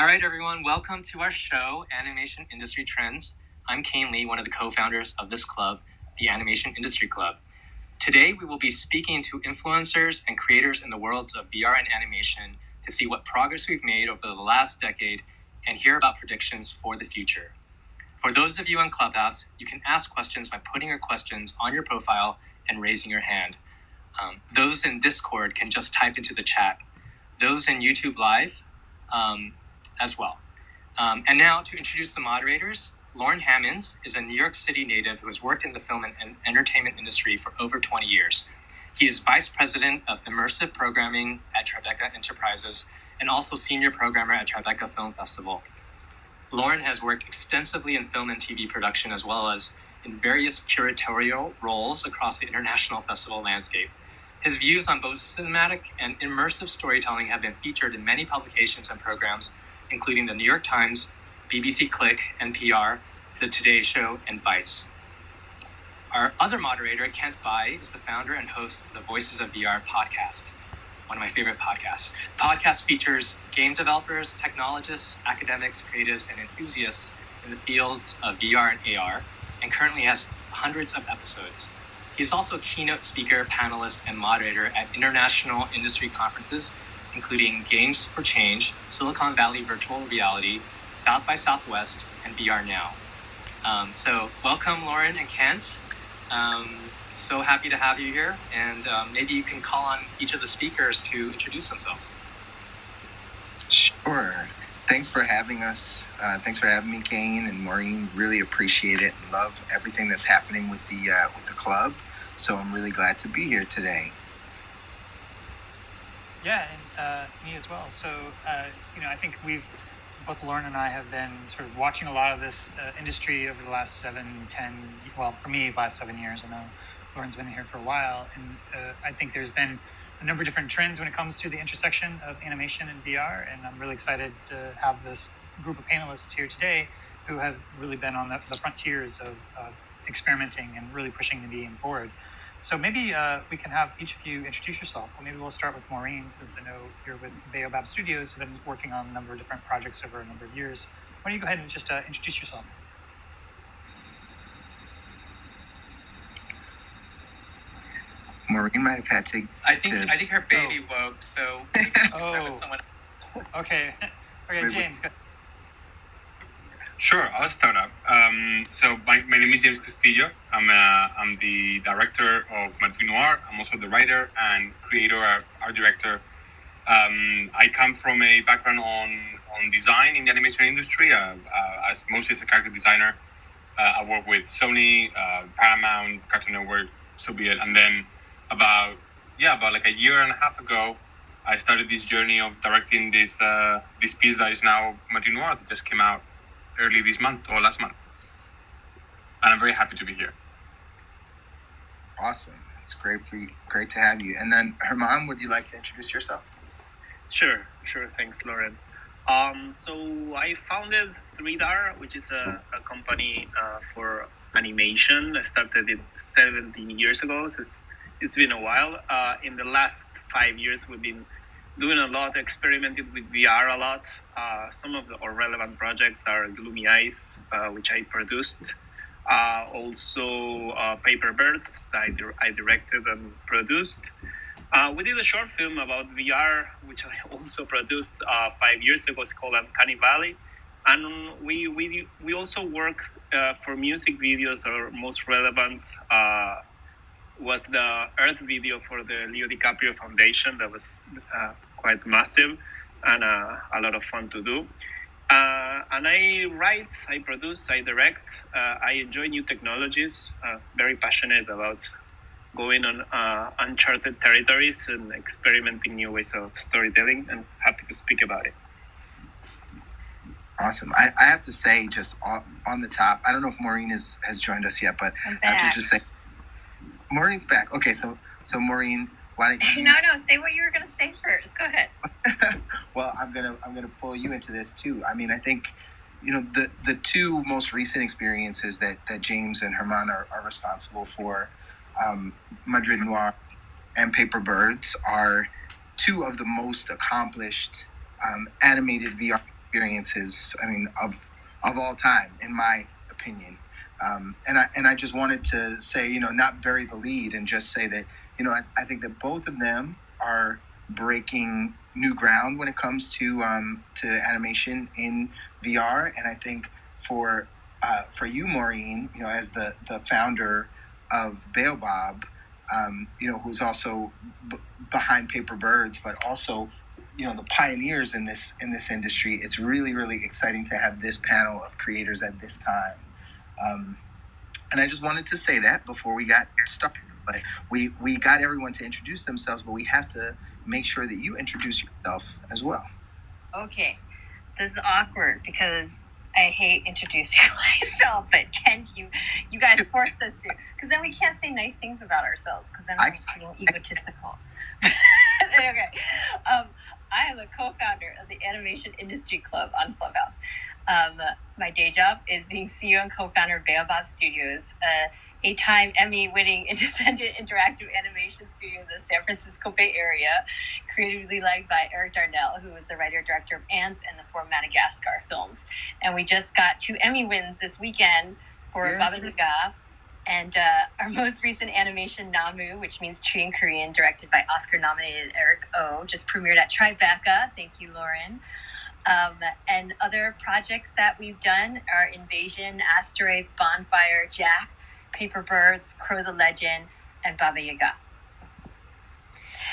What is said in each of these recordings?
All right, everyone, welcome to our show, Animation Industry Trends. I'm Kane Lee, one of the co-founders of this club, the Animation Industry Club. Today, we will be speaking to influencers and creators in the worlds of VR and animation to see what progress we've made over the last decade and hear about predictions for the future. For those of you on Clubhouse, you can ask questions by putting your questions on your profile and raising your hand. Those in Discord can just type into the chat. Those in YouTube Live as well. And now to introduce the moderators, Loren Hammonds is a New York City native who has worked in the film and entertainment industry for over 20 years. He is Vice President of Immersive Programming at Tribeca Enterprises and also Senior Programmer at Tribeca Film Festival. Loren has worked extensively in film and TV production as well as in various curatorial roles across the international festival landscape. His views on both cinematic and immersive storytelling have been featured in many publications and programs, including the New York Times, BBC Click, NPR, The Today Show, and Vice. Our other moderator, Kent Bai, is the founder and host of the Voices of VR podcast, one of my favorite podcasts. The podcast features game developers, technologists, academics, creatives, and enthusiasts in the fields of VR and AR, and currently has hundreds of episodes. He is also a keynote speaker, panelist, and moderator at international industry conferences, including Games for Change, Silicon Valley Virtual Reality, South by Southwest, and VR Now. So welcome, Loren and Kent. So happy to have you here, and maybe you can call on each of the speakers to introduce themselves. Sure. Thanks for having us. Thanks for having me, Kane and Maureen. Really appreciate it and love everything that's happening with the club. So I'm really glad to be here today. Yeah, and me as well. So, I think both Loren and I have been sort of watching a lot of this industry over the last 7 years. I know Loren's been here for a while. And I think there's been a number of different trends when it comes to the intersection of animation and VR. And I'm really excited to have this group of panelists here today who have really been on the frontiers of experimenting and really pushing the medium forward. So maybe we can have each of you introduce yourself. Well, maybe we'll start with Maureen, since I know you're with Baobab Studios, have been working on a number of different projects over a number of years. Why don't you go ahead and just introduce yourself? Maureen might have had to. I think her baby woke, so we can start with someone. Okay, James, go. Sure, I'll start up. So my name is James Castillo. I'm the director of Madrid Noir. I'm also the writer and creator, art director. I come from a background on design in the animation industry. Mostly as a character designer. I work with Sony, Paramount, Cartoon Network, so be it. And then about like a year and a half ago, I started this journey of directing this piece that is now Madrid Noir that just came out early this month or last month. And I'm very happy to be here. Awesome. It's great to have you. And then Herman, would you like to introduce yourself? Sure. Thanks, Loren. So I founded 3DAR, which is a company for animation. I started it 17 years ago, so it's been a while. In the last 5 years, we've been doing a lot, experimented with VR a lot. Some of our relevant projects are Gloomy Eyes, which I produced. Also Paper Birds, that I directed and produced. We did a short film about VR, which I also produced 5 years ago. It's called Uncanny Valley. And we also worked for music videos. Our most relevant was the Earth video for the Leo DiCaprio Foundation. That was quite massive and a lot of fun to do. And I write, I produce, I direct. I enjoy new technologies, very passionate about going on uncharted territories and experimenting new ways of storytelling, and happy to speak about it. Awesome. I have to say, just on the top, I don't know if Maureen has joined us yet, but I have to just say, Maureen's back. Okay, so Maureen, why don't you... No, say what you were going to say first. Go ahead. Well, I'm gonna pull you into this too. I mean, I think, the two most recent experiences that James and Herman are responsible for, Madrid Noir and Paper Birds, are two of the most accomplished animated VR experiences, I mean, of all time, in my opinion. And I just wanted to say, not bury the lead and just say that, I think that both of them are breaking new ground when it comes to animation in VR. And I think for you, Maureen, as the founder of Baobab, who's also behind Paper Birds, but also the pioneers in this industry. It's really, really exciting to have this panel of creators at this time. And I just wanted to say that before we got started. But we got everyone to introduce themselves, but we have to make sure that you introduce yourself as well. Okay, this is awkward because I hate introducing myself, but Kent, you guys forced us to, because then we can't say nice things about ourselves, because then we seem egotistical. Okay, I am a co-founder of the Animation Industry Club on Clubhouse. My day job is being CEO and co-founder of Baobab Studios, a 8-time Emmy-winning independent interactive animation studio in the San Francisco Bay Area, creatively led by Eric Darnell, who is the writer-director of Ants and the 4 Madagascar films. And we just got 2 Emmy wins this weekend for Baba Yaga, and our most recent animation, Namu, which means tree in Korean, directed by Oscar-nominated Eric Oh, just premiered at Tribeca. Thank you, Loren. And other projects that we've done are Invasion, Asteroids, Bonfire, Jack, Paper Birds, Crow the Legend, and Baba Yaga.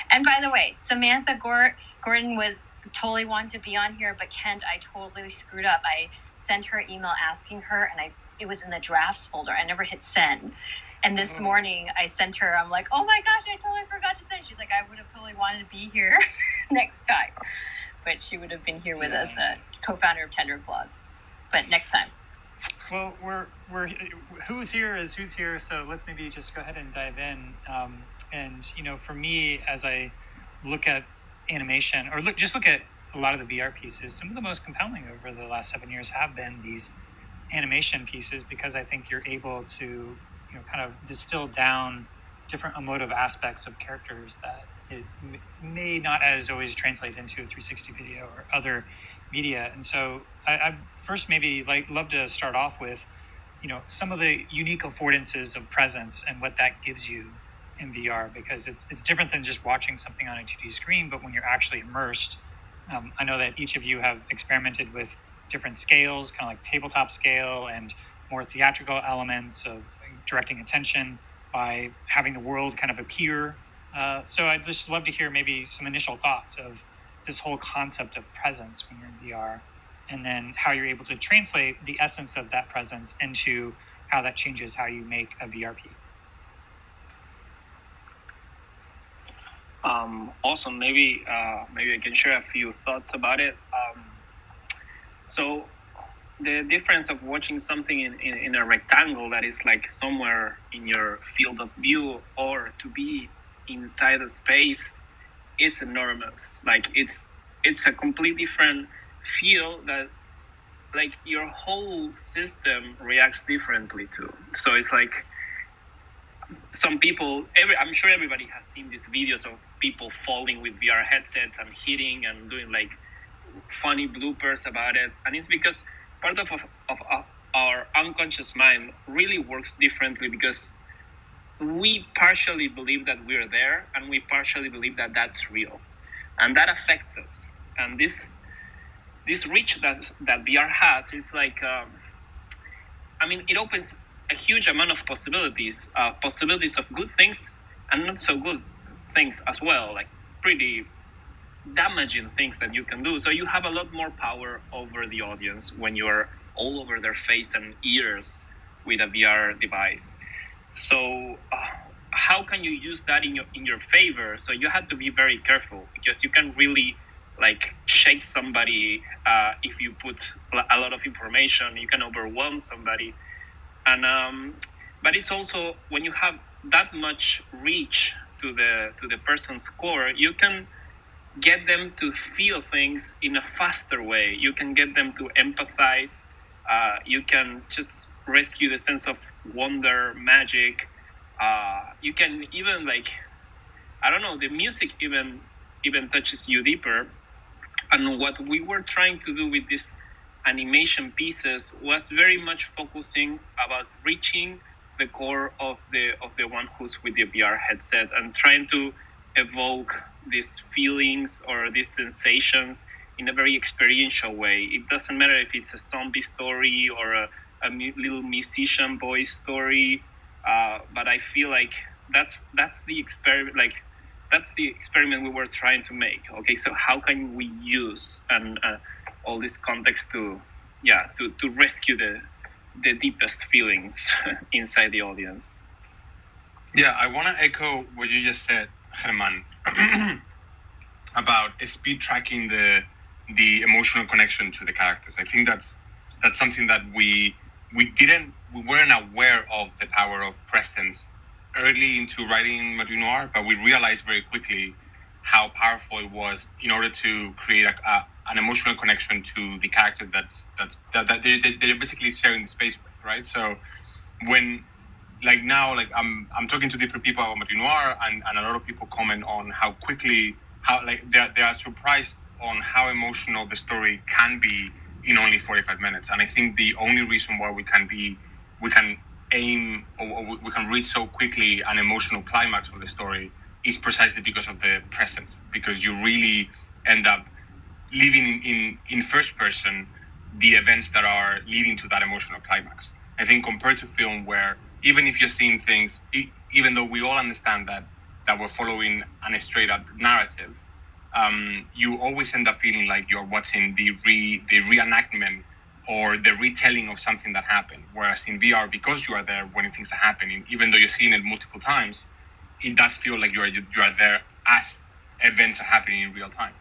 And by the way, Samantha Gordon was totally wanted to be on here, but Kent, I totally screwed up. I sent her an email asking her, and it was in the drafts folder. I never hit send. And this morning I sent her, I'm like, oh my gosh, I totally forgot to send. She's like, I would have totally wanted to be here next time. But she would have been here with us, co-founder of Tender Claws. But next time. Well, we're who's here, so let's maybe just go ahead and dive in. And for me, as I look at animation, or look at a lot of the VR pieces, some of the most compelling over the last 7 years have been these animation pieces, because I think you're able to kind of distill down different emotive aspects of characters that it may not as always translate into a 360 video or other media. And so I first maybe love to start off with some of the unique affordances of presence and what that gives you in VR, because it's different than just watching something on a 2D screen, but when you're actually immersed. I know that each of you have experimented with different scales, kind of like tabletop scale and more theatrical elements of directing attention by having the world kind of appear. So I'd just love to hear maybe some initial thoughts of this whole concept of presence when you're in VR, and then how you're able to translate the essence of that presence into how that changes how you make a VRP. Awesome. Maybe I can share a few thoughts about it. So the difference of watching something in a rectangle that is like somewhere in your field of view, or to be inside a space, is enormous. Like it's a completely different feel that like your whole system reacts differently to. So it's like some people, I'm sure everybody has seen these videos of people falling with VR headsets and hitting and doing like funny bloopers about it. And it's because part of our unconscious mind really works differently, because we partially believe that we're there, and we partially believe that that's real, and that affects us. And this reach that VR has is like, it opens a huge amount of possibilities of good things and not so good things as well, like pretty damaging things that you can do. So you have a lot more power over the audience when you're all over their face and ears with a VR device. So how can you use that in your favor? So you have to be very careful, because you can really like shake somebody if you put a lot of information. You can overwhelm somebody, and but it's also when you have that much reach to the person's core, you can get them to feel things in a faster way. You can get them to empathize. You can just rescue the sense of wonder, magic. You can even the music even touches you deeper, And what we were trying to do with these animation pieces was very much focusing about reaching the core of the one who's with the VR headset and trying to evoke these feelings or these sensations in a very experiential way. It doesn't matter if it's a zombie story or a little musician boy story, but I feel like that's the experiment. Like that's the experiment we were trying to make. Okay, so how can we use and all this context to rescue the deepest feelings inside the audience? Yeah, I want to echo what you just said, Herman, about speed tracking the emotional connection to the characters. I think that's something that we weren't aware of, the power of presence early into writing Madrid Noir, but we realized very quickly how powerful it was in order to create an emotional connection to the character that they're basically sharing the space with, right? So when I'm talking to different people about Madrid Noir, and a lot of people comment on how they are surprised on how emotional the story can be in only 45 minutes. And I think the only reason why we can aim or we can reach so quickly an emotional climax of the story is precisely because of the presence, because you really end up living in first person the events that are leading to that emotional climax. I think compared to film, where even if you're seeing things, even though we all understand that we're following a straight up narrative, you always end up feeling like you're watching the reenactment or the retelling of something that happened. Whereas in VR, because you are there when things are happening, even though you're seeing it multiple times, it does feel like you are there as events are happening in real time,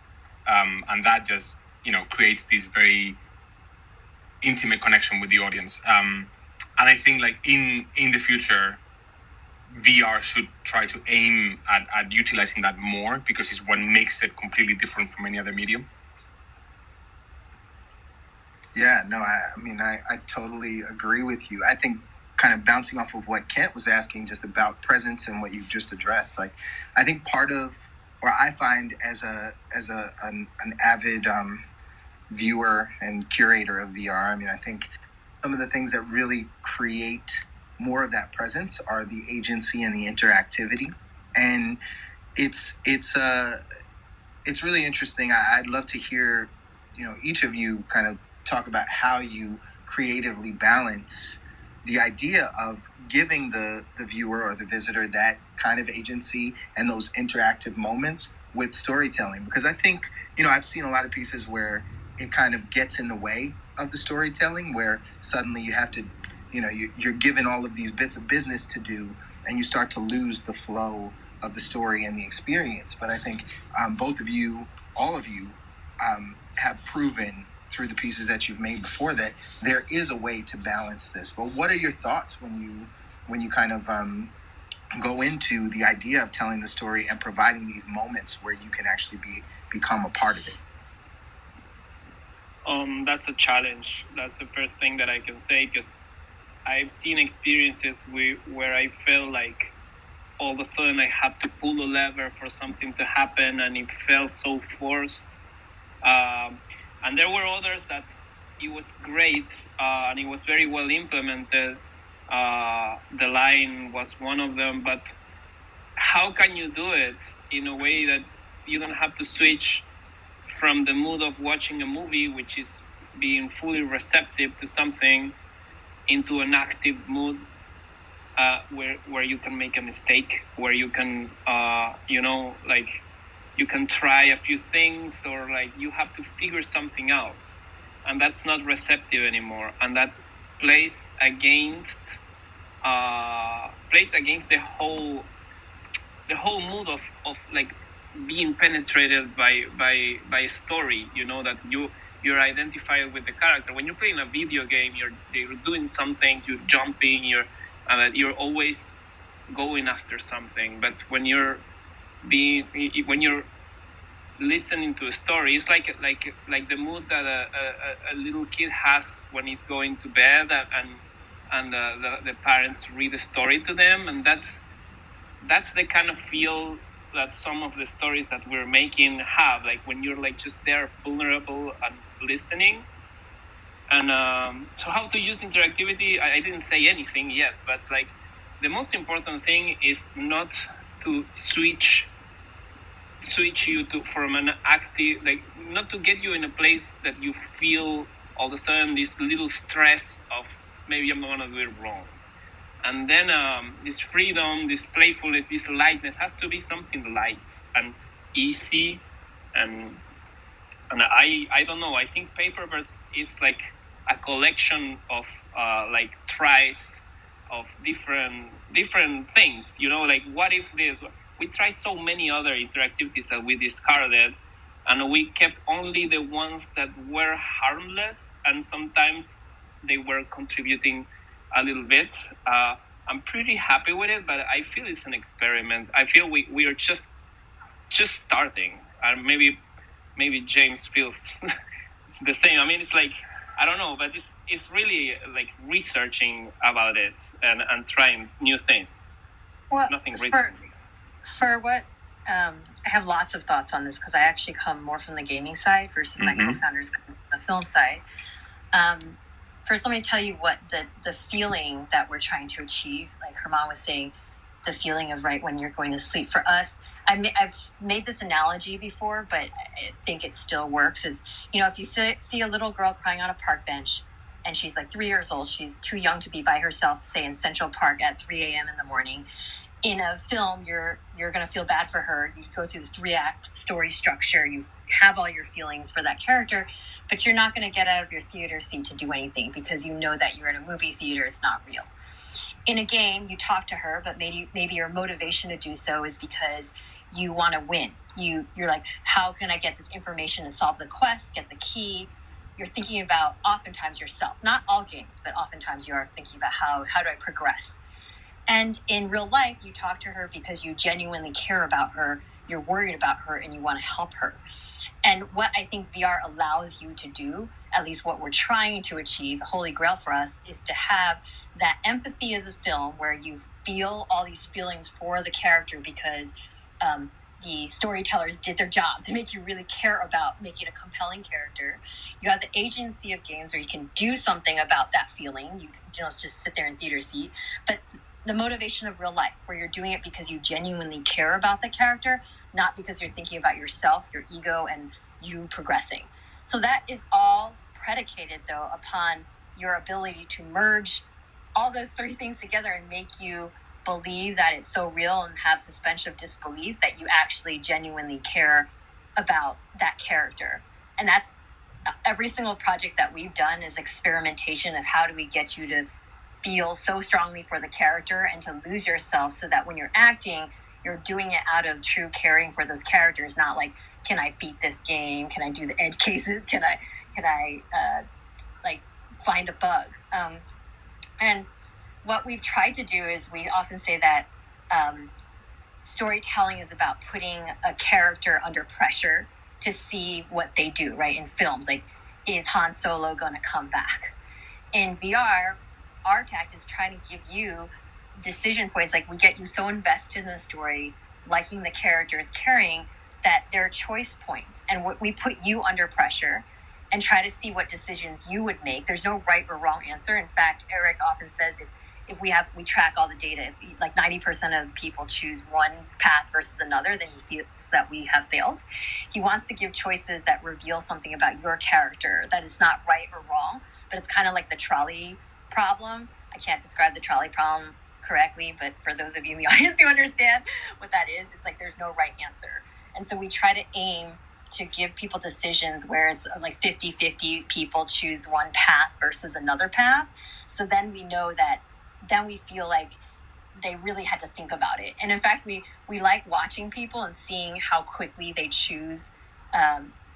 and that just creates this very intimate connection with the audience. And I think like in the future, VR should try to aim at utilizing that more, because it's what makes it completely different from any other medium. Yeah, no, I totally agree with you. I think kind of bouncing off of what Kent was asking just about presence and what you've just addressed, like I think part of, or I find as an avid viewer and curator of VR, I think some of the things that really create more of that presence are the agency and the interactivity, and it's really interesting. I'd love to hear each of you kind of talk about how you creatively balance the idea of giving the viewer or the visitor that kind of agency and those interactive moments with storytelling, because I think I've seen a lot of pieces where it kind of gets in the way of the storytelling, where suddenly you have to you're given all of these bits of business to do, and you start to lose the flow of the story and the experience. But I think both of you, all of you, have proven through the pieces that you've made before that there is a way to balance this. But what are your thoughts when you kind of go into the idea of telling the story and providing these moments where you can actually become a part of it? That's a challenge. That's the first thing that I can say, because I've seen experiences where I felt like all of a sudden I had to pull a lever for something to happen, and it felt so forced. And there were others that it was great, and it was very well implemented. The line was one of them, but how can you do it in a way that you don't have to switch from the mood of watching a movie, which is being fully receptive to something, into an active mood where you can make a mistake, where you can you can try a few things, or like you have to figure something out, and that's not receptive anymore, and that plays against the whole mood of like being penetrated by a story, that you're identified with the character. When you're playing a video game, you're doing something, you're jumping, you're always going after something. But when you're listening to a story, it's like the mood that a little kid has when he's going to bed, and the parents read a story to them, and that's the kind of feel that some of the stories that we're making have, like when you're like just there vulnerable and listening. And so how to use interactivity, I didn't say anything yet, but like the most important thing is not to switch you to from an active, like not to get you in a place that you feel all of a sudden this little stress of maybe I'm gonna do it wrong. And then this freedom, this playfulness, this lightness has to be something light and easy. And I don't know, I think Paperbirds is like a collection of like tries of different things, you know, like what if this? We tried so many other interactivities that we discarded, and we kept only the ones that were harmless, and sometimes they were contributing a little bit. I'm pretty happy with it, but I feel it's an experiment. I feel we are just starting, and maybe James feels the same. I mean, it's like, I don't know, but it's really like researching about it and trying new things. Well, Nothing written. For what, I have lots of thoughts on this because I actually come more from the gaming side versus my co-founders come from the film side. First, let me tell you what the feeling that we're trying to achieve, like Herman was saying, the feeling of right when you're going to sleep. For us, I've made this analogy before, but I think it still works, is, you know, if you see a little girl crying on a park bench and she's like 3 years old, she's too young to be by herself, say in Central Park at 3 a.m. in the morning. In a film, you're going to feel bad for her. You go through this 3-act story structure. You have all your feelings for that character, but you're not going to get out of your theater seat to do anything because you know that you're in a movie theater. It's not real. In a game, you talk to her, but maybe your motivation to do so is because you want to win. You're like, how can I get this information to solve the quest, get the key? You're thinking about oftentimes yourself. Not all games, but oftentimes you are thinking about how do I progress? And in real life, you talk to her because you genuinely care about her, you're worried about her, and you want to help her. And what I think VR allows you to do, at least what we're trying to achieve, the holy grail for us, is to have that empathy of the film where you feel all these feelings for the character because the storytellers did their job to make you really care about making a compelling character. You have the agency of games where you can do something about that feeling. You know, it's just sit there in theater seat. But the motivation of real life, where you're doing it because you genuinely care about the character, not because you're thinking about yourself, your ego, and you progressing. So that is all predicated, though, upon your ability to merge all those three things together and make you believe that it's so real and have suspension of disbelief that you actually genuinely care about that character. And that's every single project that we've done is experimentation of how do we get you to feel so strongly for the character and to lose yourself so that when you're acting, you're doing it out of true caring for those characters, not like, can I beat this game? Can I do the edge cases? Can I like find a bug? And what we've tried to do is we often say that storytelling is about putting a character under pressure to see what they do, right? In films, like, is Han Solo going to come back? In VR, our tact is trying to give you decision points. Like, we get you so invested in the story, liking the characters, caring, that there are choice points. And we put you under pressure and try to see what decisions you would make. There's no right or wrong answer. In fact, Eric often says if we track all the data, if like 90% of people choose one path versus another, then he feels that we have failed. He wants to give choices that reveal something about your character that is not right or wrong, but it's kind of like the trolley problem. I can't describe the trolley problem correctly, but for those of you in the audience who understand what that is, it's like there's no right answer. And so we try to aim to give people decisions where it's like 50-50 people choose one path versus another path. So then we know that, then we feel like they really had to think about it. And in fact, we like watching people and seeing how quickly they choose,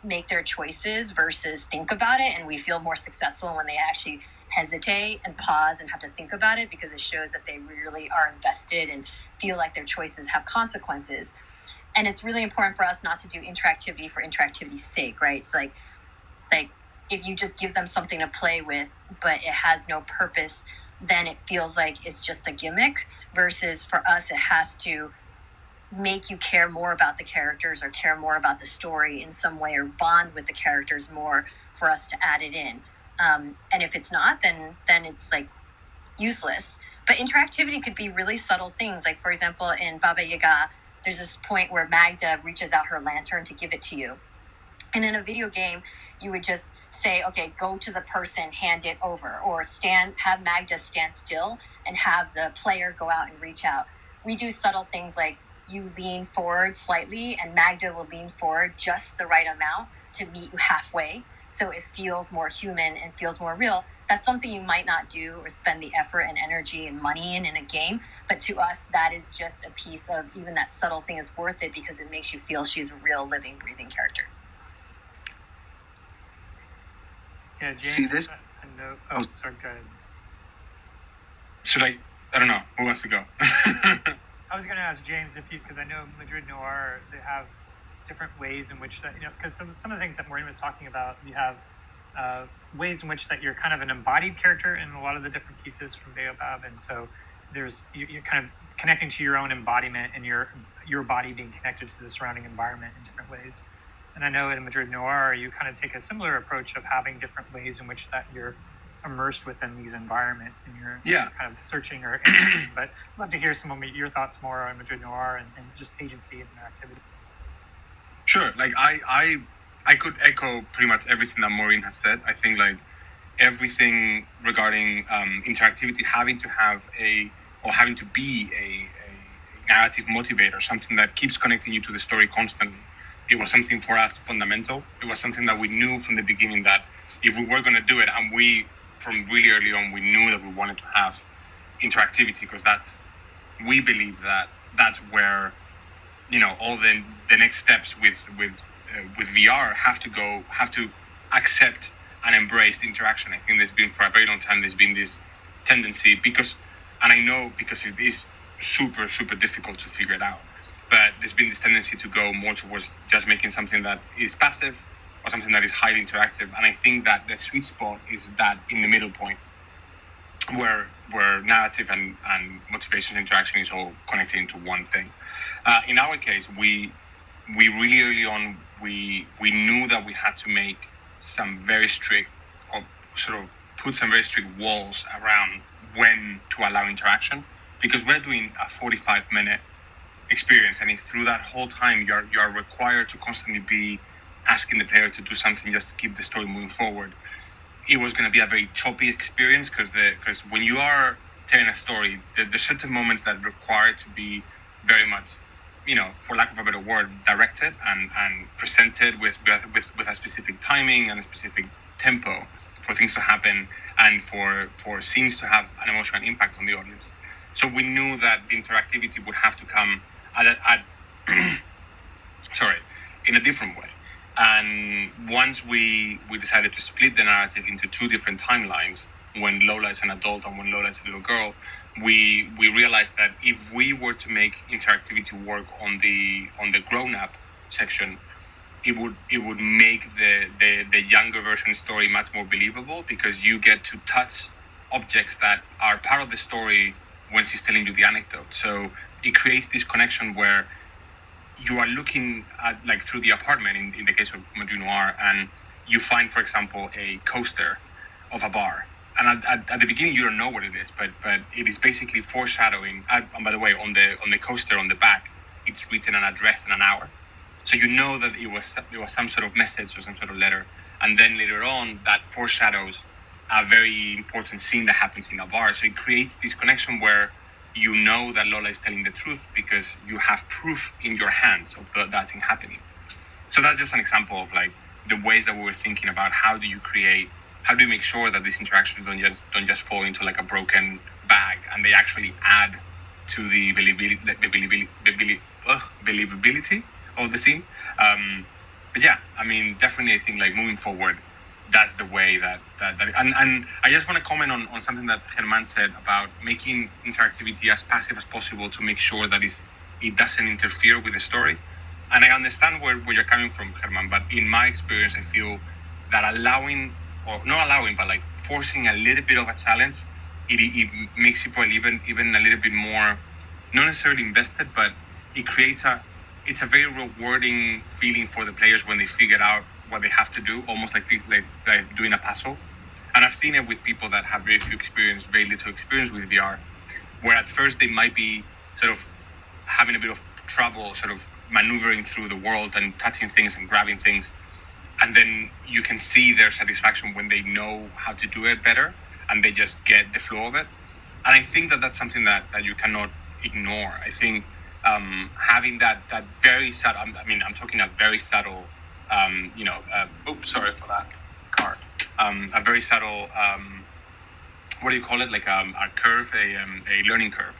make their choices versus think about it. And we feel more successful when they actually hesitate and pause and have to think about it, because it shows that they really are invested and feel like their choices have consequences. And it's really important for us not to do interactivity for interactivity's sake, right? It's like if you just give them something to play with, but it has no purpose, then it feels like it's just a gimmick, versus for us, it has to make you care more about the characters or care more about the story in some way or bond with the characters more for us to add it in. And if it's not, then it's like useless. But interactivity could be really subtle things. Like, for example, in Baba Yaga, there's this point where Magda reaches out her lantern to give it to you. And in a video game, you would just say, okay, go to the person, hand it over, or have Magda stand still and have the player go out and reach out. We do subtle things like you lean forward slightly and Magda will lean forward just the right amount to meet you halfway. So it feels more human and feels more real. That's something you might not do or spend the effort and energy and money in a game. But to us, that is just a piece of, even that subtle thing is worth it because it makes you feel she's a real living, breathing character. Yeah, James, See this? Oh, sorry, go ahead. Should I don't know. Who wants to go? I was going to ask James because I know Madrid Noir, they have different ways in which that, because some of the things that Maureen was talking about, you have ways in which that you're kind of an embodied character in a lot of the different pieces from Baobab, and so you're kind of connecting to your own embodiment and your body being connected to the surrounding environment in different ways. And I know in Madrid Noir, you kind of take a similar approach of having different ways in which that you're immersed within these environments and you're kind of searching or anything. But I'd love to hear some of your thoughts more on Madrid Noir and just agency and interactivity. Sure. Like I could echo pretty much everything that Maureen has said. I think like everything regarding interactivity having to be a narrative motivator, something that keeps connecting you to the story constantly. It was something for us fundamental. It was something that we knew from the beginning that if we were going to do it, and we, from really early on, we knew that we wanted to have interactivity because we believe that's where, all the next steps with VR have to accept and embrace interaction. I think there's been for a very long time, there's been this tendency because it is super, super difficult to figure it out. But there's been this tendency to go more towards just making something that is passive or something that is highly interactive. And I think that the sweet spot is that in the middle point where narrative and motivation and interaction is all connected into one thing. In our case, we really early on, we knew that we had to make some very strict or sort of put some very strict walls around when to allow interaction because we're doing a 45-minute experience, and if through that whole time you're required to constantly be asking the player to do something just to keep the story moving forward, it was going to be a very choppy experience because when you are telling a story, there's certain moments that require to be very much, for lack of a better word, directed and presented with a specific timing and a specific tempo for things to happen and for scenes to have an emotional impact on the audience. So we knew that the interactivity would have to come in a different way. And once we decided to split the narrative into two different timelines, when Lola is an adult and when Lola is a little girl, we realized that if we were to make interactivity work on the grown-up section, it would make the younger version story much more believable because you get to touch objects that are part of the story when she's telling you the anecdote. So it creates this connection where you are looking at, like, through the apartment in the case of Madrid Noir, and you find, for example, a coaster of a bar. And at the beginning, you don't know what it is, but it is basically foreshadowing. And by the way, on the coaster on the back, it's written an address and an hour. So you know that it was some sort of message or some sort of letter. And then later on, that foreshadows a very important scene that happens in a bar. So it creates this connection where you know that Lola is telling the truth because you have proof in your hands of that thing happening. So that's just an example of like the ways that we were thinking about how do you make sure that these interactions don't just fall into like a broken bag and they actually add to the believability of the scene. But yeah, I mean, definitely I think like moving forward, that's the way that and I just want to comment on something that Germán said about making interactivity as passive as possible to make sure that it doesn't interfere with the story. And I understand where you're coming from, Germán, but in my experience, I feel that forcing a little bit of a challenge, it makes people even a little bit more, not necessarily invested, but it creates it's a very rewarding feeling for the players when they figure out what they have to do, almost like doing a puzzle. And I've seen it with people that have very little experience with VR, where at first they might be sort of having a bit of trouble sort of maneuvering through the world and touching things and grabbing things. And then you can see their satisfaction when they know how to do it better and they just get the flow of it. And I think that that's something that you cannot ignore. I think having that very subtle, I'm talking a very subtle, sorry for that car. A very subtle, what do you call it? Like a curve, a learning curve.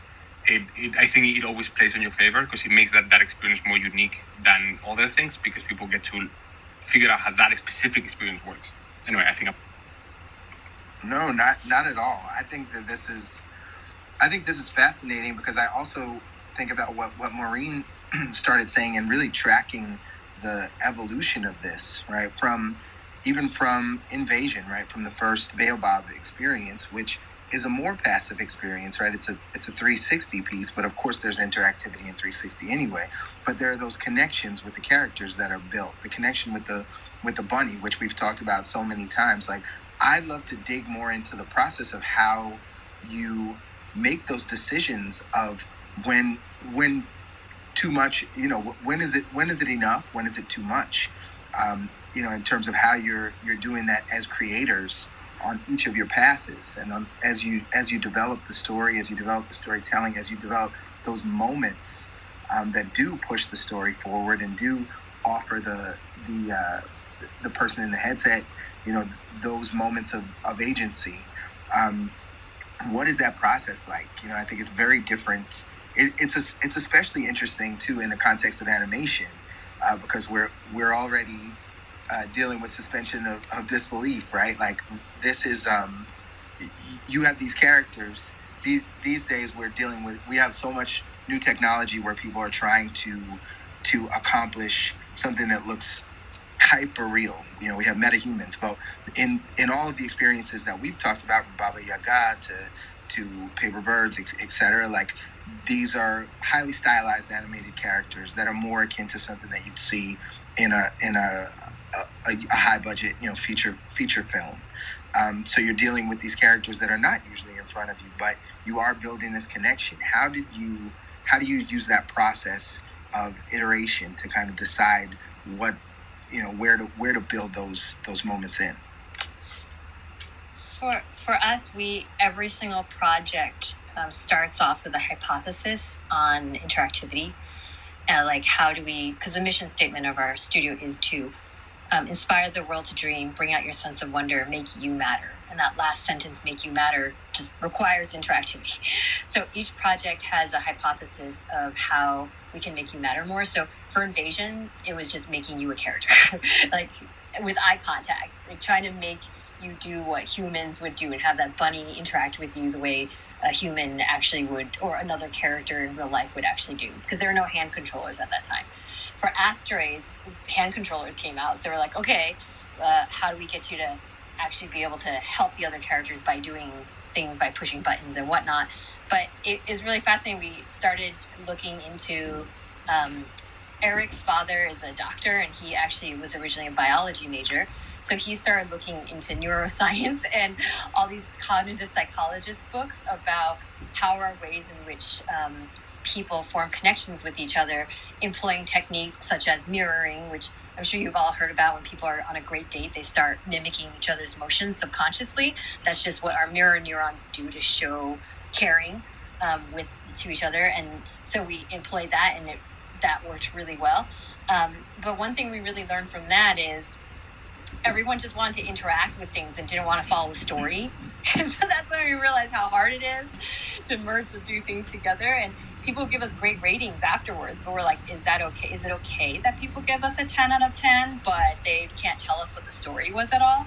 I think it always plays in your favor because it makes that experience more unique than other things because people get to figure out how that specific experience works. Anyway, I think. No, not at all. I think that this is fascinating because I also think about what Maureen started saying and really tracking the evolution of this, right? From Invasion, right? From the first Baobab experience, which is a more passive experience, right? It's a 360 piece, but of course there's interactivity in 360 anyway. But there are those connections with the characters that are built, the connection with the bunny, which we've talked about so many times. Like, I'd love to dig more into the process of how you make those decisions of when too much, when is it enough? When is it too much? In terms of how you're doing that as creators on each of your passes, and as you develop the story, as you develop the storytelling, as you develop those moments that do push the story forward and do offer the person in the headset, those moments of agency. What is that process like? I think it's very different. It's especially interesting too in the context of animation because we're already dealing with suspension of disbelief, right? Like, this is you have these characters. These days we have so much new technology where people are trying to accomplish something that looks hyper real. We have metahumans, but in all of the experiences that we've talked about, from Baba Yaga to Paper Birds, etc., like, these are highly stylized animated characters that are more akin to something that you'd see in a high budget, feature film. So you're dealing with these characters that are not usually in front of you, but you are building this connection. How do you use that process of iteration to kind of decide what, where to build those moments in? For us, every single project starts off with a hypothesis on interactivity. Like, how do we, because the mission statement of our studio is to inspire the world to dream, bring out your sense of wonder, make you matter. And that last sentence, make you matter, just requires interactivity. So each project has a hypothesis of how we can make you matter more. So for Invasion, it was just making you a character, like with eye contact, like trying to make you do what humans would do and have that bunny interact with you the way a human actually would, or another character in real life would actually do, because there were no hand controllers at that time. For Asteroids, hand controllers came out, so we're like, okay, how do we get you to actually be able to help the other characters by doing things, by pushing buttons and whatnot? But it is really fascinating. We started looking into Eric's father is a doctor, and he actually was originally a biology major. So he started looking into neuroscience and all these cognitive psychologist books about how are ways in which people form connections with each other, employing techniques such as mirroring, which I'm sure you've all heard about. When people are on a great date, they start mimicking each other's motions subconsciously. That's just what our mirror neurons do to show caring to each other. And so we employed that, and that worked really well. But one thing we really learned from that is everyone just wanted to interact with things and didn't want to follow the story. So that's when we realized how hard it is to merge and do things together. And people give us great ratings afterwards, but we're like, is that okay? Is it okay that people give us a 10 out of 10, but they can't tell us what the story was at all?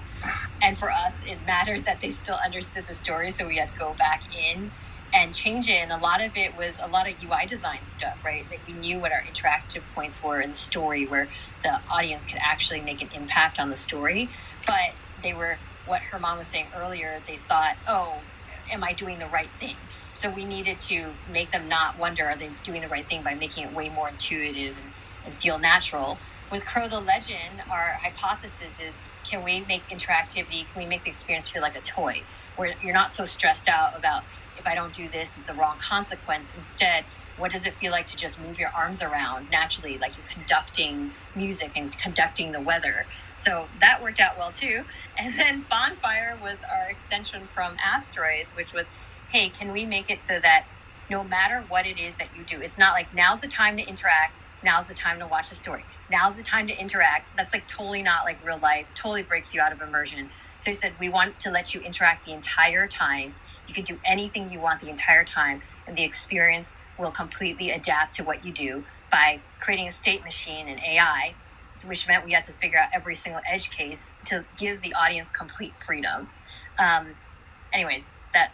And for us, it mattered that they still understood the story, so we had to go back in and change it. And a lot of it was a lot of UI design stuff, right? Like, we knew what our interactive points were in the story where the audience could actually make an impact on the story. But they were, what Herman was saying earlier, they thought, oh, am I doing the right thing? So we needed to make them not wonder, are they doing the right thing, by making it way more intuitive and feel natural. With Crow the Legend, our hypothesis is, can we make interactivity, can we make the experience feel like a toy, where you're not so stressed out about, if I don't do this, it's a wrong consequence. Instead, what does it feel like to just move your arms around naturally, like you're conducting music and conducting the weather? So that worked out well too. And then Bonfire was our extension from Asteroids, which was, hey, can we make it so that no matter what it is that you do, it's not like, now's the time to interact, now's the time to watch the story, now's the time to interact. That's like totally not like real life, totally breaks you out of immersion. So he said, we want to let you interact the entire time. You can do anything you want the entire time, and the experience will completely adapt to what you do by creating a state machine and AI, which meant we had to figure out every single edge case to give the audience complete freedom. Anyways, that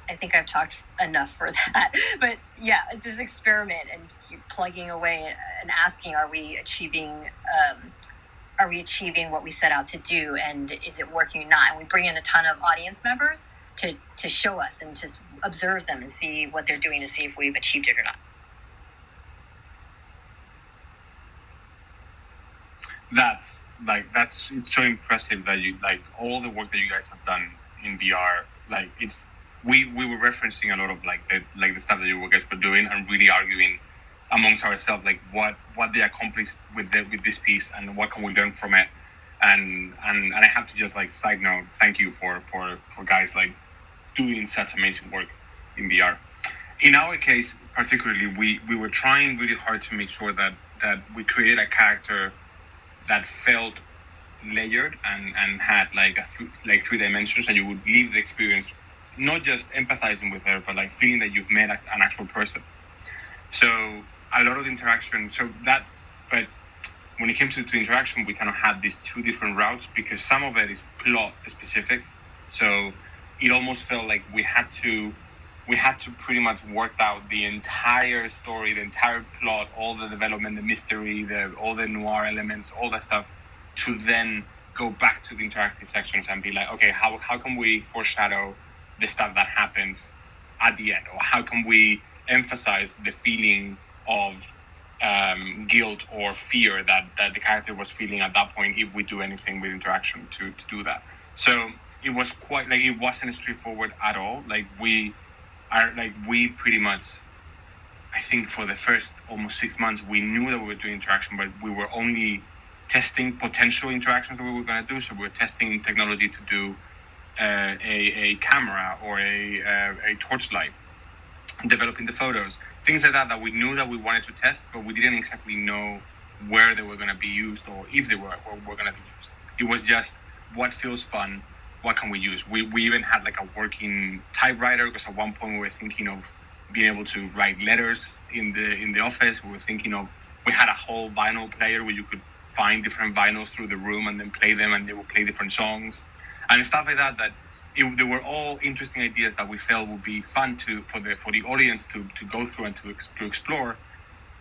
I think I've talked enough for that. But yeah, it's this experiment and keep plugging away and asking, are we achieving what we set out to do, and is it working or not? And we bring in a ton of audience members to show us and to observe them and see what they're doing to see if we've achieved it or not. That's it's so impressive that you, like, all the work that you guys have done in VR, like, it's we were referencing a lot of the stuff that you guys were doing, and really arguing amongst ourselves, like, what they accomplished with this piece and what can we learn from it. And I have to just, like, side note, thank you for guys like doing such amazing work in VR. In our case particularly, we were trying really hard to make sure that we created a character that felt layered and had like three dimensions, and you would leave the experience not just empathizing with her, but like feeling that you've met an actual person. So a lot of interaction. But when it came to interaction, we kind of had these two different routes, because some of it is plot specific. So it almost felt like we had to pretty much work out the entire story, the entire plot, all the development, the mystery, all the noir elements, all that stuff, to then go back to the interactive sections and be like, okay, how can we foreshadow the stuff that happens at the end? Or how can we emphasize the feeling of guilt or fear that the character was feeling at that point, if we do anything with interaction to do that? So it was quite, like, it wasn't straightforward at all. We pretty much, I think for the first almost 6 months, we knew that we were doing interaction, but we were only testing potential interactions that we were going to do. So we were testing technology to do a camera or a torchlight, developing the photos, things like that we knew that we wanted to test, but we didn't exactly know where they were going to be used or if they were going to be used. It was just, what feels fun, what can we use? We even had like a working typewriter, because at one point we were thinking of being able to write letters in the office. We had a whole vinyl player where you could find different vinyls through the room and then play them, and they would play different songs and stuff like that. They were all interesting ideas that we felt would be fun for the audience to go through and to explore.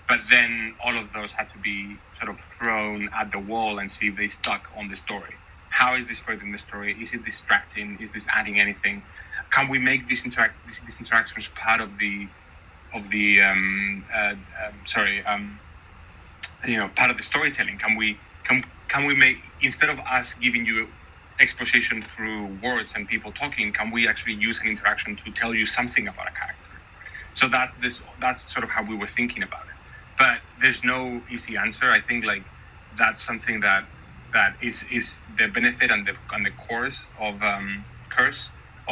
But then all of those had to be sort of thrown at the wall and see if they stuck on the story. How is this furthering the story? Is it distracting? Is this adding anything? Can we make these interactions part of the part of the storytelling? Can we make, instead of us giving you exposition through words and people talking, can we actually use an interaction to tell you something about a character? So that's sort of how we were thinking about it. But there's no easy answer. I think like that's something that is the benefit and the curse of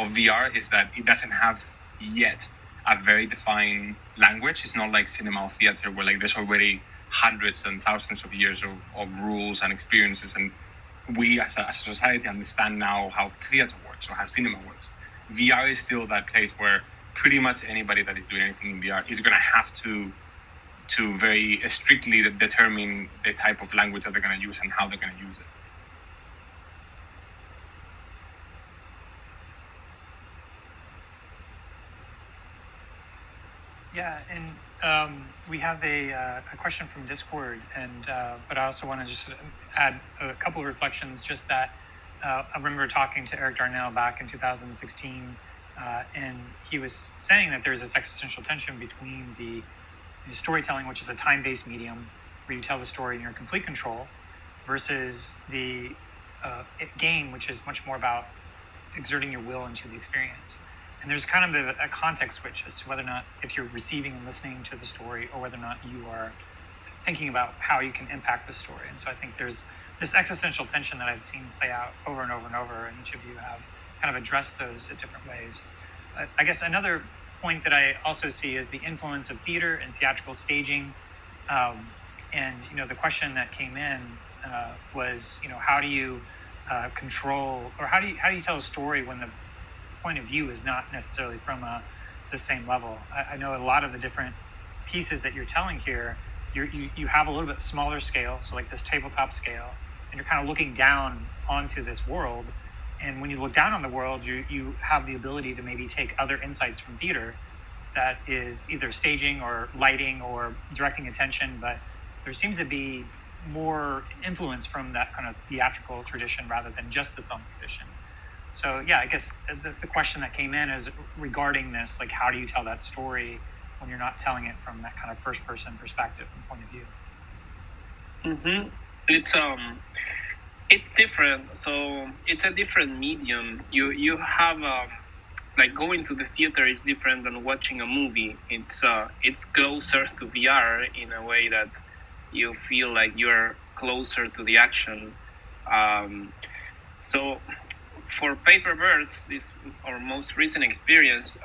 VR, is that it doesn't have yet a very defined language. It's not like cinema or theater where like there's already hundreds and thousands of years of rules and experiences, and we as a society understand now how theater works or how cinema works. VR is still that place where pretty much anybody that is doing anything in VR is going to have to very strictly determine the type of language that they're going to use and how they're going to use it. Yeah, and we have a question from Discord, and but I also want to just add a couple of reflections. Just that I remember talking to Eric Darnell back in 2016, and he was saying that there's this existential tension between the storytelling, which is a time-based medium where you tell the story and you're in complete control, versus the game, which is much more about exerting your will into the experience. And there's kind of a context switch as to whether or not, if you're receiving and listening to the story, or whether or not you are thinking about how you can impact the story. And so I think there's this existential tension that I've seen play out over and over and over, and each of you have kind of addressed those in different ways. I guess another point that I also see is the influence of theater and theatrical staging. And, the question that came in was, how do you control, or how do you tell a story when the point of view is not necessarily from the same level? I know a lot of the different pieces that you're telling here, you have a little bit smaller scale, so like this tabletop scale, and you're kind of looking down onto this world. And when you look down on the world, you have the ability to maybe take other insights from theater that is either staging or lighting or directing attention, but there seems to be more influence from that kind of theatrical tradition rather than just the film tradition. So yeah, I guess the question that came in is regarding this, like, how do you tell that story when you're not telling it from that kind of first person perspective and point of view? Mm-hmm. It's different. So it's a different medium. You have like going to the theater is different than watching a movie. It's closer to VR in a way that you feel like you're closer to the action. So for Paper Birds, this our most recent experience,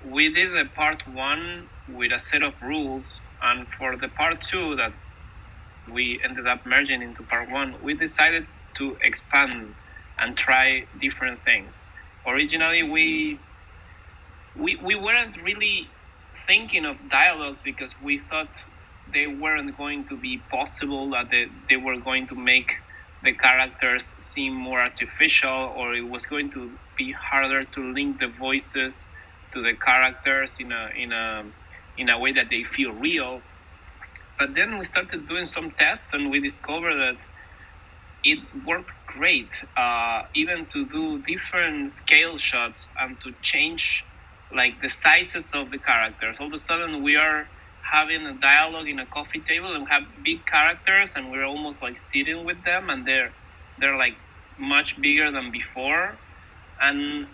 we did a part 1 with a set of rules, and for the part 2 that we ended up merging into part 1, we decided to expand and try different things. Originally, we weren't really thinking of dialogues because we thought they weren't going to be possible, that they were going to make the characters seem more artificial, or it was going to be harder to link the voices to the characters in a way that they feel real. But then we started doing some tests, and we discovered that it worked great, even to do different scale shots and to change like the sizes of the characters. All of a sudden, we are having a dialogue in a coffee table and have big characters, and we're almost like sitting with them, and they're like much bigger than before, and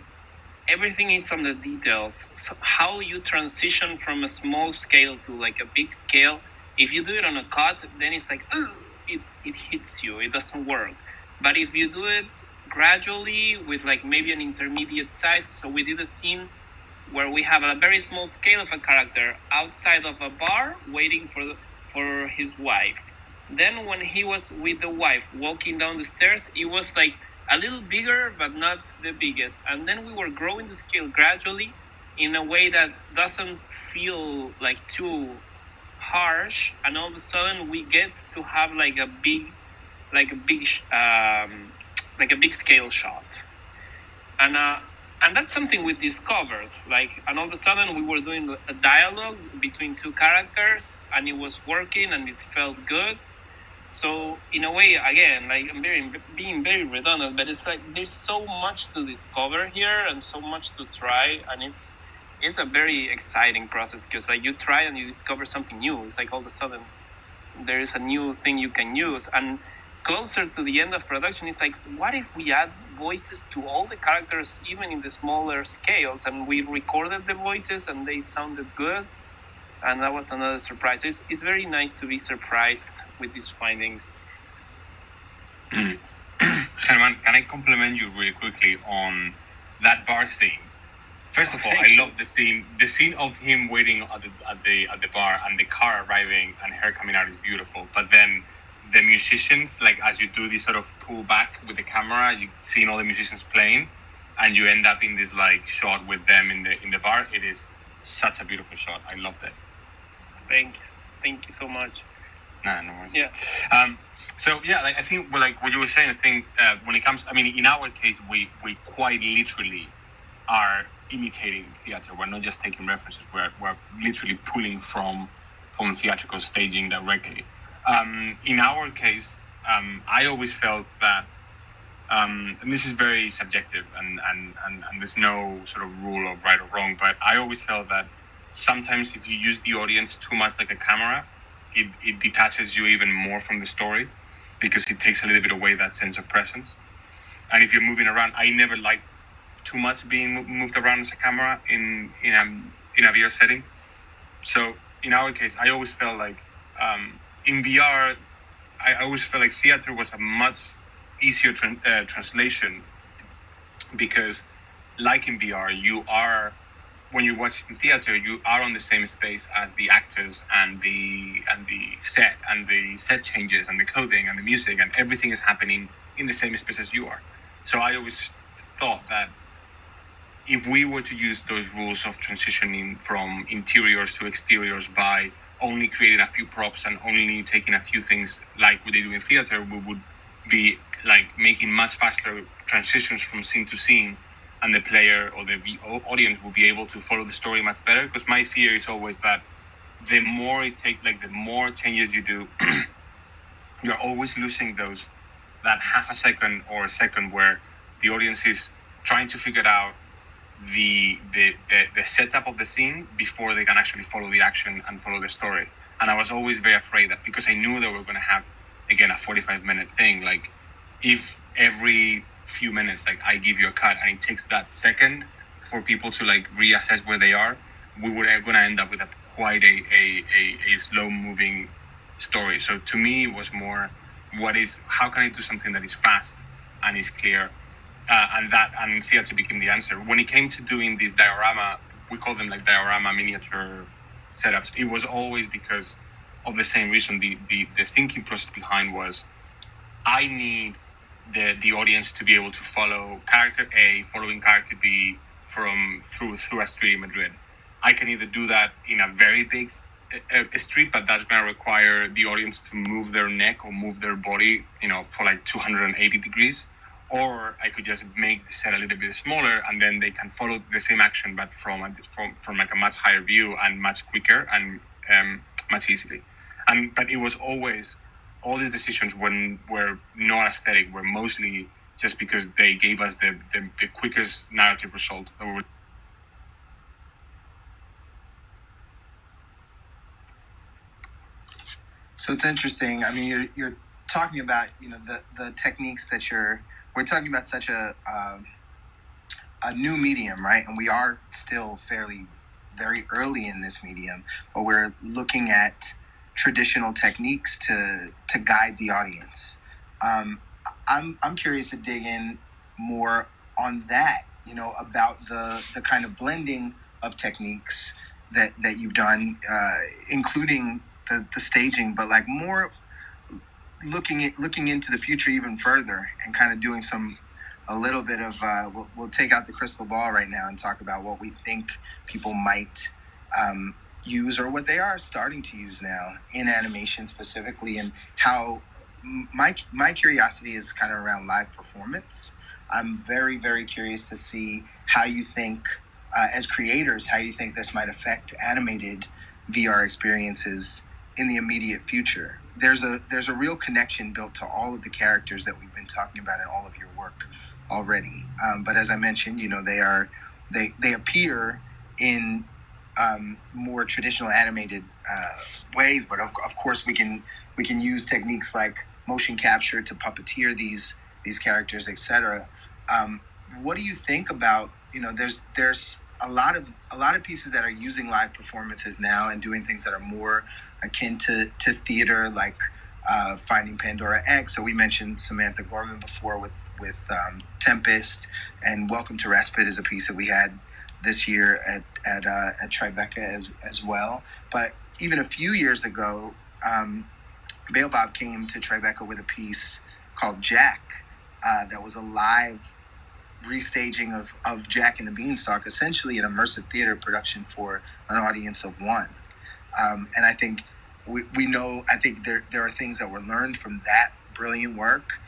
everything is on the details. So how you transition from a small scale to like a big scale, if you do it on a cut, then it's like, it hits you, it doesn't work. But if you do it gradually with like maybe an intermediate size, so we did a scene where we have a very small scale of a character outside of a bar waiting for his wife. Then when he was with the wife walking down the stairs, it was like a little bigger, but not the biggest. And then we were growing the scale gradually in a way that doesn't feel like too harsh. And all of a sudden we get to have like a big scale shot. And that's something we discovered. And all of a sudden we were doing a dialogue between two characters, and it was working, and it felt good. So in a way, again, like I'm being very redundant, but it's like there's so much to discover here and so much to try, and it's a very exciting process because like you try and you discover something new. It's like all of a sudden there is a new thing you can use. And closer to the end of production, it's like, what if we add voices to all the characters, even in the smaller scales, and we recorded the voices and they sounded good? And that was another surprise. It's very nice to be surprised with these findings. Germán, can I compliment you really quickly on that bar scene? First of all, I love the scene of him waiting at the bar and the car arriving and her coming out is beautiful. But then the musicians, like as you do this sort of pull back with the camera, you see all the musicians playing, and you end up in this like shot with them in the bar. It is such a beautiful shot. I loved it. Thank you so much. Nah, no worries. Yeah. So yeah, like I think, like what you were saying, I think when it comes, I mean, in our case, we quite literally are imitating theater. We're not just taking references. We're literally pulling from theatrical staging directly. In our case, I always felt that and this is very subjective, and there's no sort of rule of right or wrong, but I always felt that sometimes if you use the audience too much like a camera, it detaches you even more from the story, because it takes a little bit away that sense of presence. And if you're moving around, I never liked too much being moved around as a camera in a VR setting. So in our case, I always felt like in VR, I always felt like theater was a much easier translation, because like in VR, when you watch in theater, you are on the same space as the actors and the set changes and the clothing and the music, and everything is happening in the same space as you are. So I always thought that if we were to use those rules of transitioning from interiors to exteriors by only creating a few props and only taking a few things like we do in theater, we would be like making much faster transitions from scene to scene, and the player or the audience will be able to follow the story much better. Because my fear is always that the more the more changes you do, you're always losing that half a second or a second where the audience is trying to figure out the setup of the scene before they can actually follow the action and follow the story. And I was always very afraid that, because I knew that we were going to have, again, a 45-minute thing, like if every few minutes, like I give you a cut and it takes that second for people to like reassess where they are, we were going to end up with quite a slow moving story. So to me, it was more, how can I do something that is fast and is clear? And theater became the answer. When it came to doing these diorama, we call them like diorama miniature setups, it was always because of the same reason. The thinking process behind was, I need the audience to be able to follow character A following character B through a street in Madrid. I can either do that in a very big street, but that's going to require the audience to move their neck or move their body, for like 280 degrees. Or I could just make the set a little bit smaller, and then they can follow the same action, but from like a much higher view and much quicker and much easily. But it was always, all these decisions were not aesthetic, were mostly just because they gave us the quickest narrative result. So it's interesting. I mean, you're talking about the techniques that we're talking about such a new medium, right? And we are still very early in this medium, but we're looking at traditional techniques to guide the audience. I'm curious to dig in more on that, about the kind of blending of techniques that you've done, including the staging, but like more looking into the future even further, and kind of doing a little bit of we'll take out the crystal ball right now and talk about what we think people might use, or what they are starting to use now in animation specifically, and how my curiosity is kind of around live performance. I'm very, very curious to see how you think, as creators, how you think this might affect animated VR experiences in the immediate future. There's a real connection built to all of the characters that we've been talking about in all of your work already. But as I mentioned, they appear in more traditional animated ways. But of course, we can use techniques like motion capture to puppeteer these characters, etc. What do you think about, there's a lot of pieces that are using live performances now and doing things that are more akin to theater, like Finding Pandora X. So we mentioned Samantha Gorman before with Tempest, and Welcome to Respite is a piece that we had this year at Tribeca as well. But even a few years ago, Bail Bob came to Tribeca with a piece called Jack that was a live restaging of Jack and the Beanstalk, essentially an immersive theater production for an audience of one. And I think we know, I think there are things that were learned from that brilliant work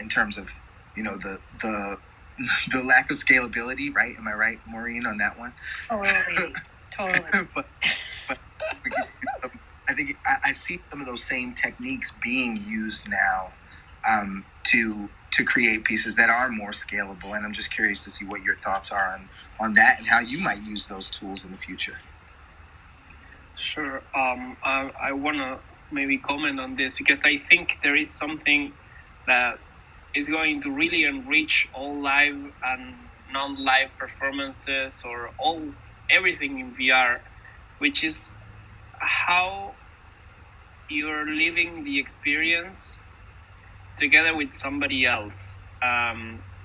in terms of, the lack of scalability, right? Am I right, Maureen, on that one? Totally. but I think I see some of those same techniques being used now to to create pieces that are more scalable. And I'm just curious to see what your thoughts are on that and how you might use those tools in the future. Sure. I want to maybe comment on this because I think there is something that is going to really enrich all live and non-live performances or everything in VR, which is how you're living the experience together with somebody else,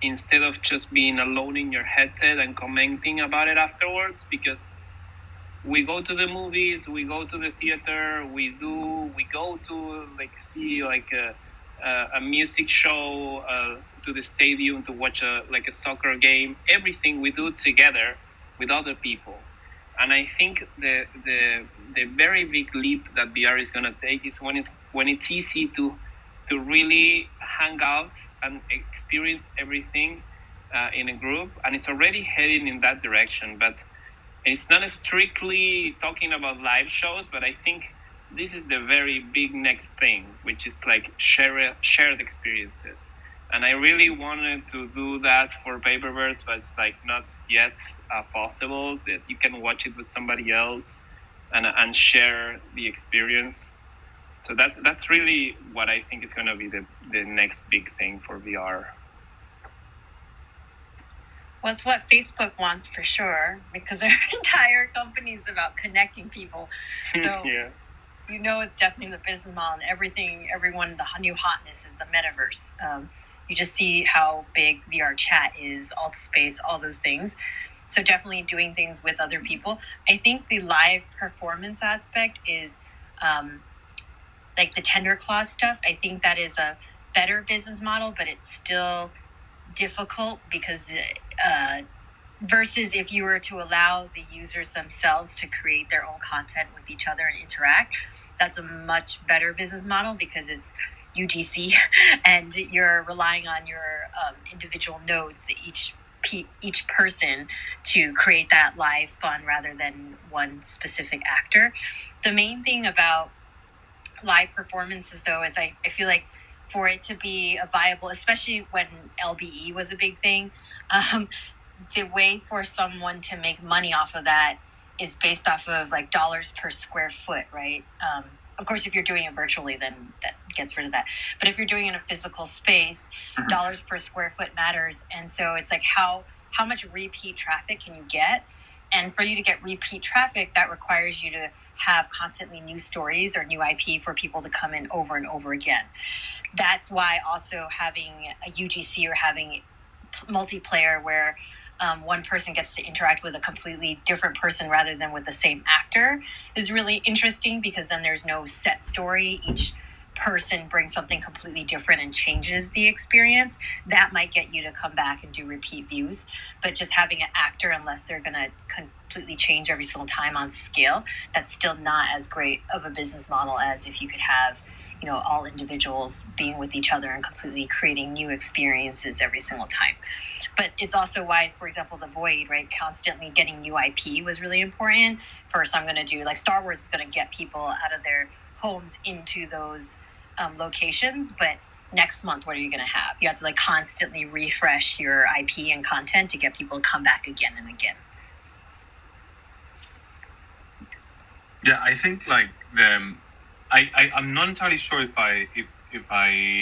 instead of just being alone in your headset and commenting about it afterwards. Because we go to the movies, we go to the theater, we go to see a music show, to the stadium to watch a soccer game. Everything we do together with other people. And I think the very big leap that VR is going to take is when it's easy to really hang out and experience everything in a group. And it's already heading in that direction. But it's not strictly talking about live shows, but I think this is the very big next thing, which is shared experiences. And I really wanted to do that for Paperbirds, but it's not yet possible that you can watch it with somebody else and share the experience. So that's really what I think is going to be the next big thing for VR. Well, it's what Facebook wants for sure, because their entire company is about connecting people. So Yeah. It's definitely the business model and everyone, the new hotness is the metaverse. You just see how big VR chat is, Altspace, all those things. So definitely doing things with other people. I think the live performance aspect is the tender clause stuff. I think that is a better business model, but it's still difficult because versus if you were to allow the users themselves to create their own content with each other and interact, that's a much better business model because it's UGC and you're relying on your individual nodes, each person to create that live fun rather than one specific actor. The main thing about live performances though is I feel like for it to be a viable, especially when LBE was a big thing, the way for someone to make money off of that is based off of dollars per square foot, right? Of course, if you're doing it virtually, then that gets rid of that. But if you're doing it in a physical space, dollars per square foot matters. And so it's how much repeat traffic can you get? And for you to get repeat traffic, that requires you to have constantly new stories or new IP for people to come in over and over again. That's why also having a UGC or having multiplayer where one person gets to interact with a completely different person rather than with the same actor is really interesting because then there's no set story. Each person brings something completely different and changes the experience. That might get you to come back and do repeat views. But just having an actor, unless they're going to completely change every single time on scale, that's still not as great of a business model as if you could have all individuals being with each other and completely creating new experiences every single time. But it's also why, for example, The Void, right, constantly getting new IP was really important. First, I'm going to do Star Wars is going to get people out of their homes into those locations. But next month, what are you going to have? You have to constantly refresh your IP and content to get people to come back again and again. Yeah, I think I'm not entirely sure if I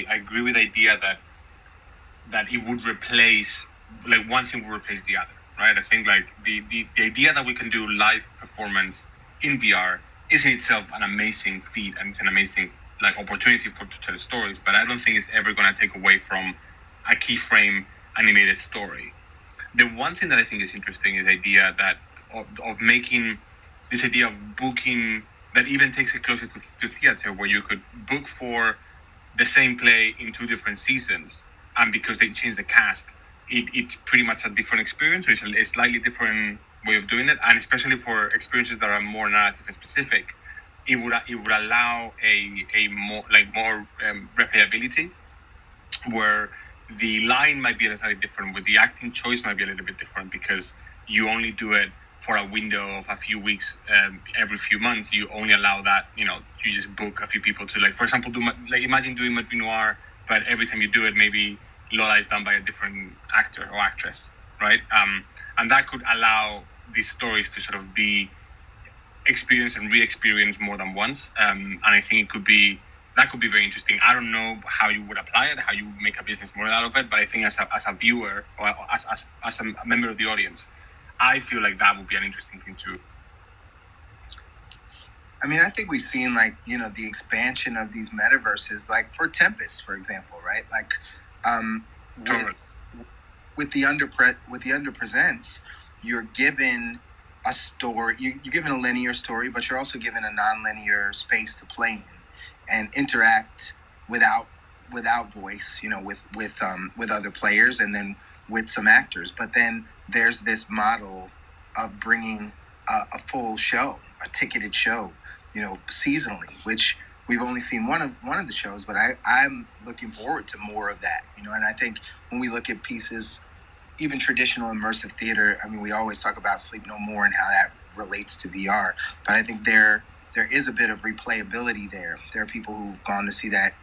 agree with the idea that it would replace one thing will replace the other, right? I think the idea that we can do live performance in VR is in itself an amazing feat and it's an amazing opportunity to tell stories, but I don't think it's ever going to take away from a keyframe animated story. The one thing that I think is interesting is the idea that of making this idea of booking that even takes it closer to theater, where you could book for the same play in 2 different seasons, and because they changed the cast, it's pretty much a different experience. So it's a slightly different way of doing it, and especially for experiences that are more narrative specific, it would allow a more replayability, where the line might be a little different, where the acting choice might be a little bit different because you only do it for a window of a few weeks, every few months. You only allow that, you just book a few people to, for example, imagine doing Madrid Noir, but every time you do it, maybe Lola is done by a different actor or actress, right? And that could allow these stories to sort of be experienced and re-experienced more than once. And I think that could be very interesting. I don't know how you would apply it, how you would make a business model out of it, but I think as a viewer or as a member of the audience, I feel like that would be an interesting thing too. I mean, I think we've seen the expansion of these metaverses, like for Tempest, for example, right? Like, with the underpresents, you're given a story. You're given a linear story, but you're also given a non-linear space to play in and interact without voice, with other players and then with some actors. But then there's this model of bringing a full show, a ticketed show, seasonally, which we've only seen one of the shows, but I'm looking forward to more of that, and I think when we look at pieces, even traditional immersive theater, I mean, we always talk about Sleep No More and how that relates to VR, but I think there is a bit of replayability there. There are people who've gone to see that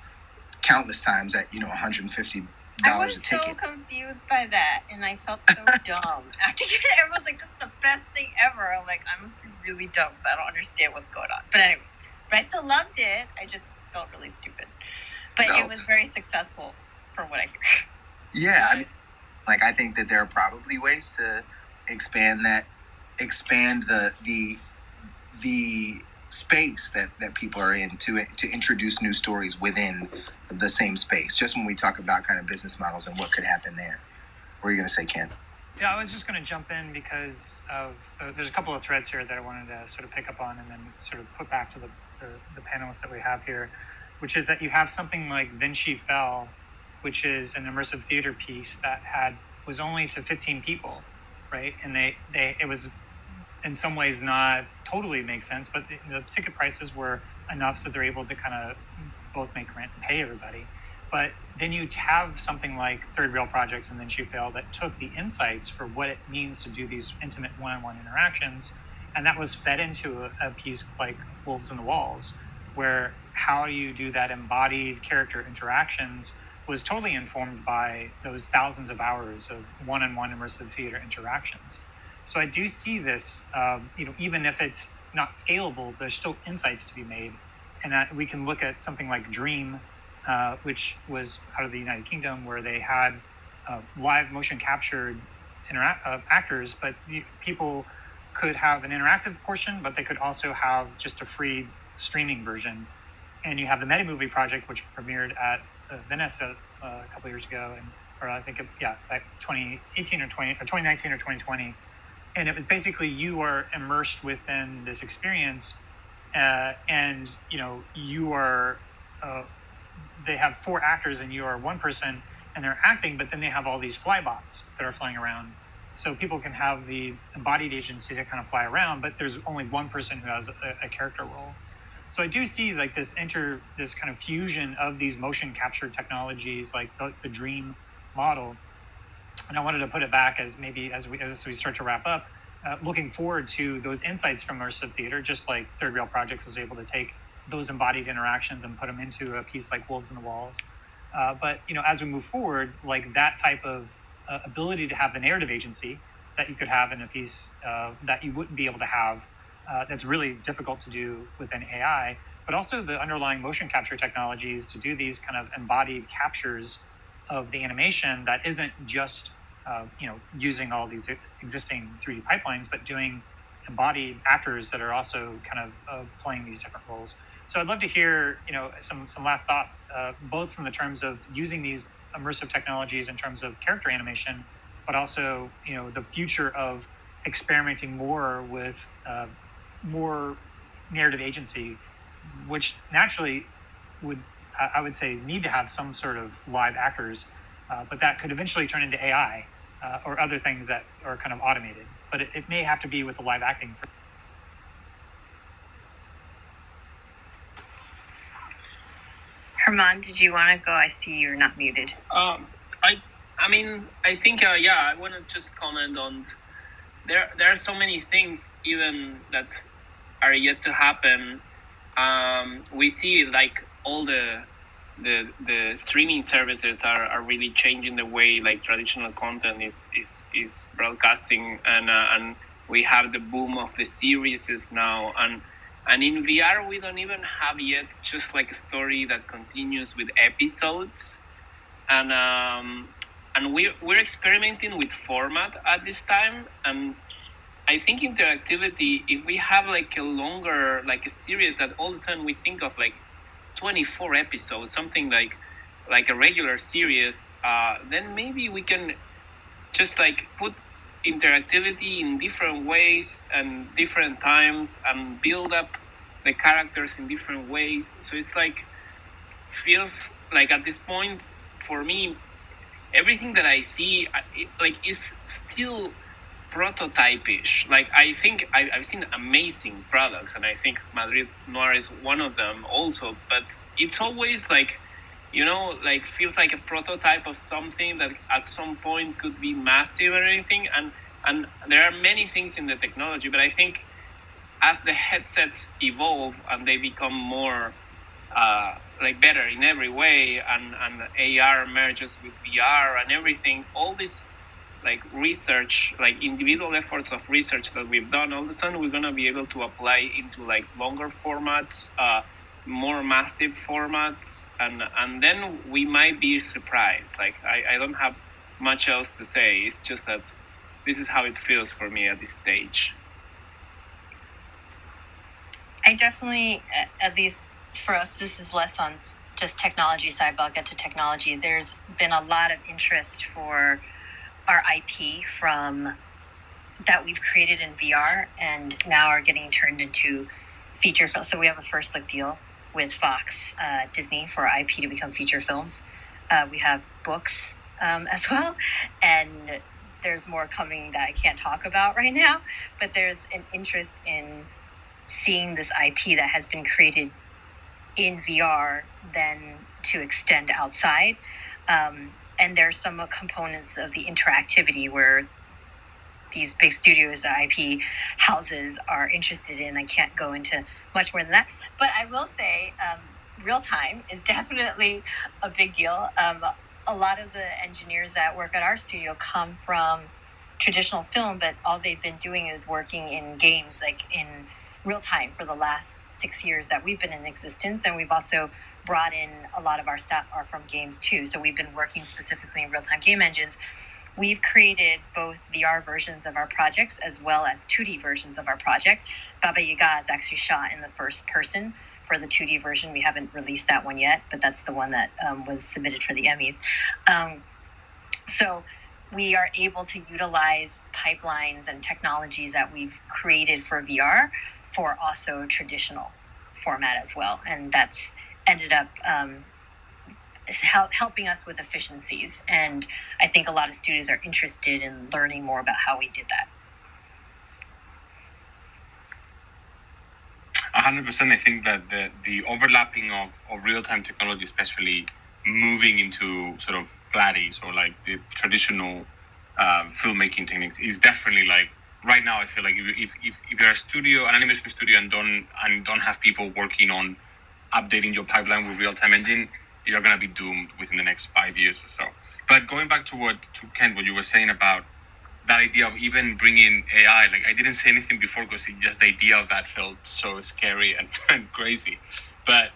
countless times at $150 a ticket. I was so confused by that, and I felt so dumb. After everyone's like, "This is the best thing ever," I'm like, I must be really dumb because I don't understand what's going on. But anyways, I still loved it. I just felt really stupid. But it was very successful, from what I hear. Yeah, I mean, I think that there are probably ways to expand the space that people are in to introduce new stories within the same space. Just when we talk about kind of business models and what could happen there. What are you going to say, Ken? Yeah, I was just going to jump in because there's a couple of threads here that I wanted to sort of pick up on and then sort of put back to the panelists that we have here, which is that you have something like Then She Fell, which is an immersive theater piece that was only to 15 people, right? And it was in some ways not totally makes sense, but the ticket prices were enough so they're able to kind of both make rent and pay everybody. But then you have something like Third Rail Projects and Then She Fell that took the insights for what it means to do these intimate one-on-one interactions, and that was fed into a piece like Wolves on the Walls, where how you do that embodied character interactions was totally informed by those thousands of hours of one-on-one immersive theater interactions. So I do see this, even if it's not scalable, there's still insights to be made. And we can look at something like Dream, which was out of the United Kingdom, where they had live motion captured actors, but people could have an interactive portion, but they could also have just a free streaming version. And you have the Meta Movie Project, which premiered at Venice a couple years ago, like 2018 or 2019 or 2020. And it was basically you are immersed within this experience, and you are. They have 4 actors, and you are one person, and they're acting. But then they have all these flybots that are flying around, so people can have the embodied agency to kind of fly around. But there's only one person who has a character role. So I do see like this kind of fusion of these motion capture technologies, like the Dream model. And I wanted to put it back as we start to wrap up, looking forward to those insights from immersive theater, just like Third Rail Projects was able to take those embodied interactions and put them into a piece like Wolves on the Walls. But as we move forward, like that type of ability to have the narrative agency that you could have in a piece that you wouldn't be able to have, that's really difficult to do with an AI, but also the underlying motion capture technologies to do these kind of embodied captures of the animation that isn't just using all these existing 3D pipelines, but doing embodied actors that are also kind of playing these different roles. So I'd love to hear some last thoughts, both from the terms of using these immersive technologies in terms of character animation, but also the future of experimenting more with more narrative agency, which naturally would, I would say, need to have some sort of live actors, but that could eventually turn into AI or other things that are kind of automated. But it may have to be with the live acting. Herman, did you want to go? I see you're not muted. I think I want to just comment on there are so many things even that are yet to happen. We see like all the the streaming services are really changing the way like traditional content is broadcasting, and we have the boom of the series now, and in VR we don't even have yet just like a story that continues with episodes, and we're experimenting with format at this time. And I think interactivity, if we have like a longer, like a series that all the time we think of like 24 episodes, something like a regular series, then maybe we can just like put interactivity in different ways and different times and build up the characters in different ways. So it's like, feels like at this point for me, everything that I see is still prototype-ish. Like I think I've seen amazing products, and I think Madrid Noir is one of them also, but it's always like, like feels like a prototype of something that at some point could be massive or anything. And there are many things in the technology, but I think as the headsets evolve and they become more like better in every way, and AR merges with VR and everything, all this like research, like individual efforts of research that we've done, all of a sudden we're going to be able to apply into like longer formats, more massive formats, and then we might be surprised. Like I don't have much else to say. It's just that this is how it feels for me at this stage. I definitely, at least for us, this is less on just technology side, but I'll get to technology. There's been a lot of interest for our IP from that we've created in VR and now are getting turned into feature films. So we have a first look deal with Fox, Disney for our IP to become feature films. We have books as well, and there's more coming that I can't talk about right now, but there's an interest in seeing this IP that has been created in VR then to extend outside. And there's some components of the interactivity where these big studios that IP houses are interested in. I can't go into much more than that, but I will say real time is definitely a big deal. A lot of the engineers that work at our studio come from traditional film, but all they've been doing is working in games, like in real time for the last 6 years that we've been in existence. And we've also brought in a lot of our staff are from games too. So we've been working specifically in real-time game engines. We've created both VR versions of our projects as well as 2D versions of our project. Baba Yaga is actually shot in the first person for the 2D version. We haven't released that one yet, but that's the one that was submitted for the Emmys. So we are able to utilize pipelines and technologies that we've created for VR for also traditional format as well. And that's ended up helping us with efficiencies. And I think a lot of studios are interested in learning more about how we did that. 100%. I think that the overlapping of real-time technology, especially moving into sort of flatties or like the traditional filmmaking techniques, is definitely like, right now I feel like if you're a studio, an animation studio, and don't have people working on updating your pipeline with real-time engine, you're gonna be doomed within the next 5 years or so. But going back to Kent, what you were saying about that idea of even bringing AI, like I didn't say anything before because just the idea of that felt so scary and crazy. But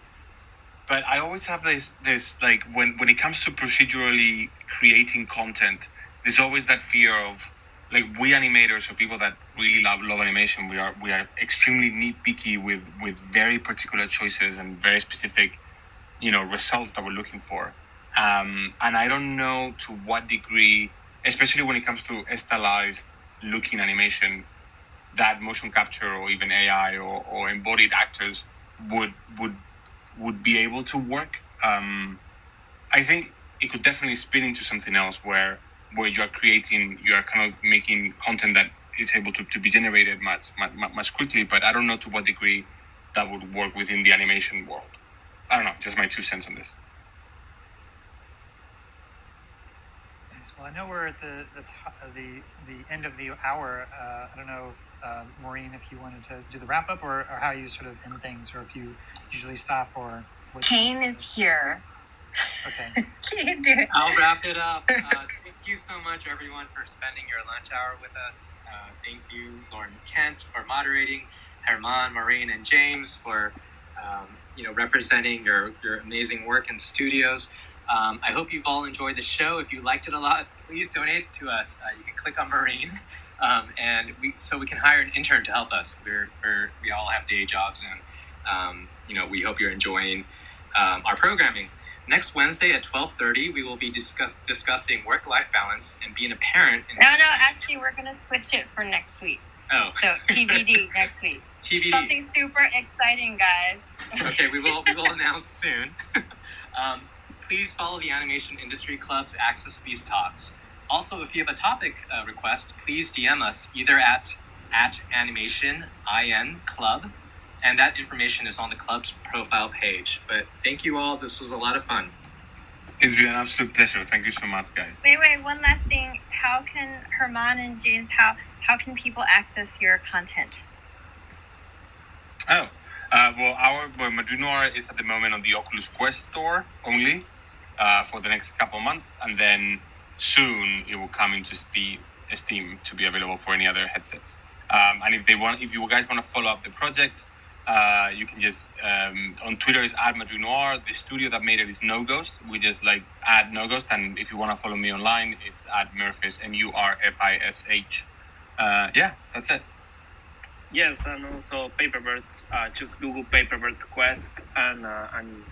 I always have this like when it comes to procedurally creating content, there's always that fear of, like, we animators or people that really love animation, we are extremely nitpicky with very particular choices and very specific, results that we're looking for. And I don't know to what degree, especially when it comes to stylized looking animation, that motion capture or even AI or embodied actors would be able to work. I think it could definitely spin into something else where you are kind of making content that is able to be generated much quickly. But I don't know to what degree that would work within the animation world. I don't know, just my 2 cents on this. Well, I know we're at the end of the hour. I don't know if Maureen, if you wanted to do the wrap up or how you sort of end things, or if you usually stop or. Kane is here Okay. Can you do it? I'll wrap it up. Thank you so much, everyone, for spending your lunch hour with us. Thank you, Lauren Kent, for moderating, Herman, Maureen, and James for representing your amazing work in studios. I hope you've all enjoyed the show. If you liked it a lot, please donate to us. You can click on Maureen, and we can hire an intern to help us. We all have day jobs, and we hope you're enjoying our programming. Next Wednesday at 12:30, we will be discussing work-life balance and being a parent. No, actually, we're going to switch it for next week. Oh. So TBD next week. TBD. Something super exciting, guys. Okay, we will announce soon. Please follow the Animation Industry Club to access these talks. Also, if you have a topic request, please DM us either at Animation IN Club, and that information is on the club's profile page. But thank you all. This was a lot of fun. It's been an absolute pleasure. Thank you so much, guys. Wait, one last thing. How can Herman and James, how can people access your content? Oh, well, Madrid Noir is at the moment on the Oculus Quest store only for the next couple of months, and then soon it will come into Steam to be available for any other headsets. And if you guys want to follow up the project, you can just on Twitter is @MadridNoir. The studio that made it is No Ghost. We just add No Ghost, and if you want to follow me online, it's @Murfish MURFISH. Yeah, that's it. Yes, and also Paperbirds. Just Google Paperbirds Quest, and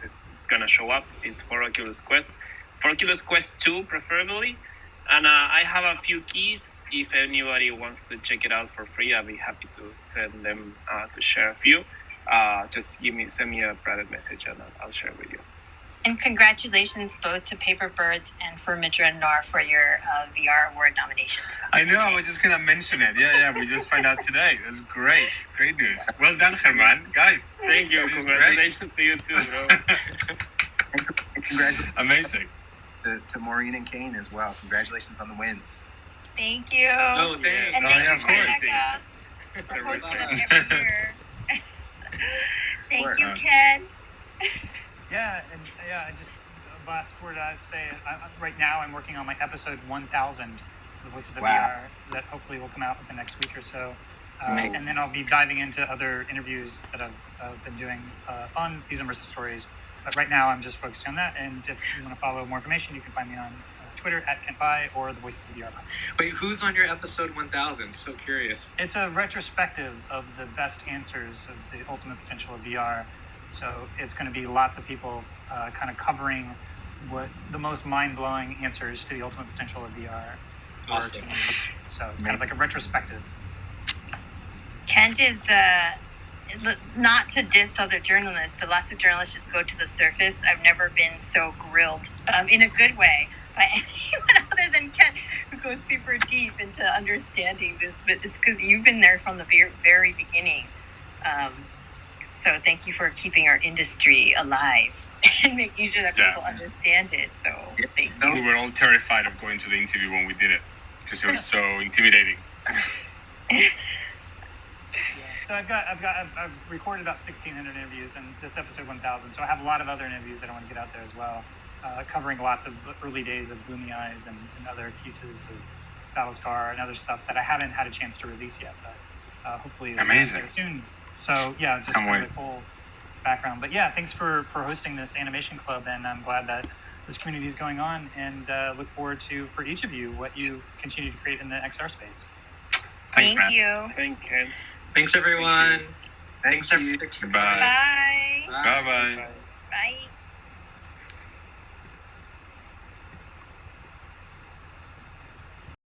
it's gonna show up. It's for Oculus Quest, for Oculus Quest 2 preferably. And I have a few keys. If anybody wants to check it out for free, I'll be happy to send them to share a few. Just send me a private message, and I'll share with you. And congratulations both to Paperbirds and for Madrid Noir for your VR award nominations. I know, I was just going to mention it. Yeah, we just found out today. That's great. Great news. Well done, Herman. Guys, thank you. Congratulations to you too, bro. And congratulations. Amazing. To Maureen and Kane as well. Congratulations on the wins. Thank you. Oh, thanks. And thank you, Tribeca, for hosting us every year. Thank you, Kent. I just last word I'd say. Right now, I'm working on my episode 1000, The Voices of VR, that hopefully will come out within the next week or so. And then I'll be diving into other interviews that I've been doing on these immersive stories. But right now, I'm just focusing on that. And if you want to follow more information, you can find me on Twitter @KentBy or The Voices of VR. Wait, who's on your episode 1000? So curious. It's a retrospective of the best answers of the ultimate potential of VR. So it's going to be lots of people kind of covering what the most mind-blowing answers to the ultimate potential of VR. Awesome. So it's kind of like a retrospective. Kent is not to diss other journalists, but lots of journalists just go to the surface. I've never been so grilled in a good way by anyone other than Kent, who goes super deep into understanding this. But it's because you've been there from the very beginning. So thank you for keeping our industry alive and making sure that people understand it. So thank you. We were all terrified of going to the interview when we did it because it was so intimidating. So I've recorded about 1,600 interviews, and this episode 1000. So I have a lot of other interviews that I want to get out there as well, covering lots of early days of Gloomy Eyes and other pieces of Battlestar and other stuff that I haven't had a chance to release yet, but hopefully it'll be out there soon. So yeah, just really cool background. But yeah, thanks for hosting this animation club, and I'm glad that this community is going on, and look forward to, for each of you, what you continue to create in the XR space. Thanks, Thank you. Thank you. Thanks, everyone. Thank you. Bye. Bye. Bye-bye. Bye.